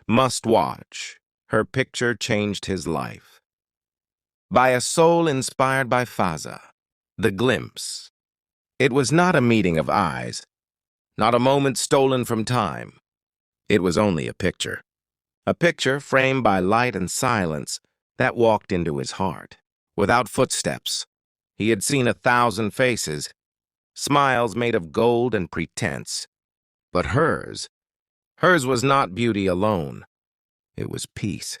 Must watch. Her picture changed his life. By a soul inspired by Fazza. The glimpse. It was not a meeting of eyes, not a moment stolen from time. It was only a picture. A picture framed by light and silence that walked into his heart. Without footsteps, he had seen 1,000 faces, smiles made of gold and pretense. But hers was not beauty alone. It was peace,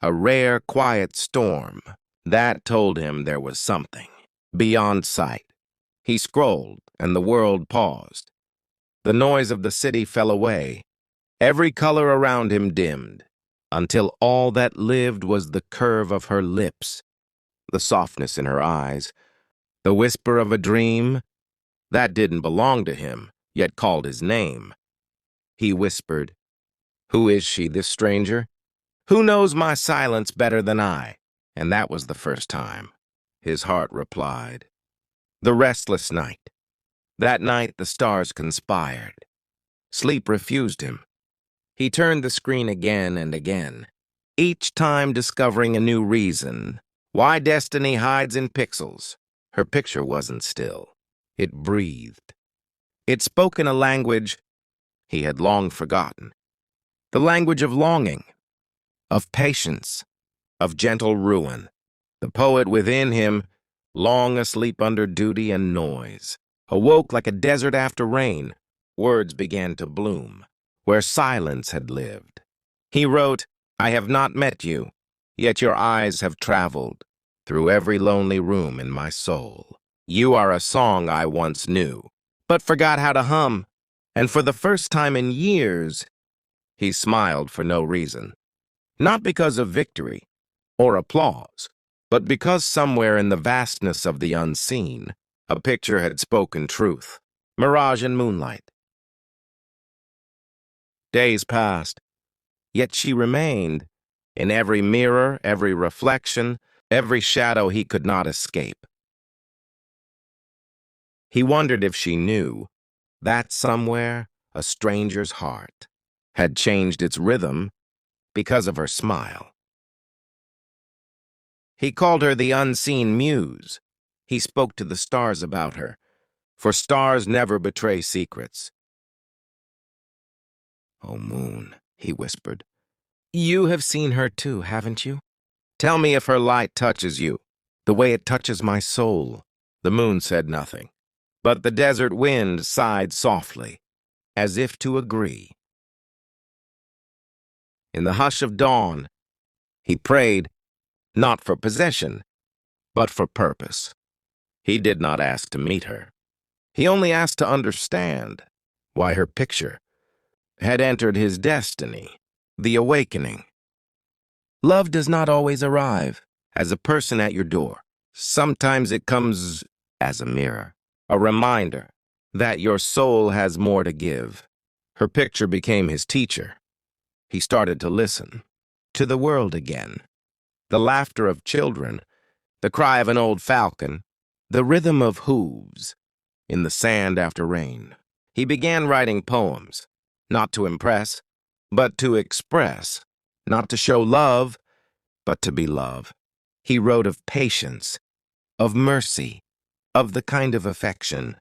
a rare, quiet storm that told him there was something beyond sight. He scrolled, and the world paused. The noise of the city fell away. Every color around him dimmed, until all that lived was the curve of her lips, the softness in her eyes, the whisper of a dream that didn't belong to him, yet called his name. He whispered, "Who is she, this stranger? Who knows my silence better than I?" And that was the first time. His heart replied. The restless night. That night the stars conspired. Sleep refused him. He turned the screen again and again, each time discovering a new reason why destiny hides in pixels. Her picture wasn't still. It breathed. It spoke in a language he had long forgotten. The language of longing, of patience, of gentle ruin. The poet within him, long asleep under duty and noise, awoke like a desert after rain. Words began to bloom where silence had lived. He wrote, "I have not met you, yet your eyes have traveled through every lonely room in my soul. You are a song I once knew, but forgot how to hum." And for the first time in years, he smiled for no reason. Not because of victory or applause, but because somewhere in the vastness of the unseen, a picture had spoken truth. Mirage and moonlight. Days passed, yet she remained. In every mirror, every reflection, every shadow he could not escape. He wondered if she knew that somewhere a stranger's heart had changed its rhythm because of her smile. He called her the unseen muse. He spoke to the stars about her, for stars never betray secrets. "Oh, moon," he whispered, "you have seen her too, haven't you? Tell me if her light touches you, the way it touches my soul." The moon said nothing, but the desert wind sighed softly, as if to agree. In the hush of dawn, he prayed, not for possession, but for purpose. He did not ask to meet her. He only asked to understand why her picture had entered his destiny, the awakening. Love does not always arrive as a person at your door. Sometimes it comes as a mirror, a reminder that your soul has more to give. Her picture became his teacher. He started to listen to the world again. The laughter of children, the cry of an old falcon, the rhythm of hooves in the sand after rain. He began writing poems, not to impress, but to express, not to show love, but to be love. He wrote of patience, of mercy, of the kind of affection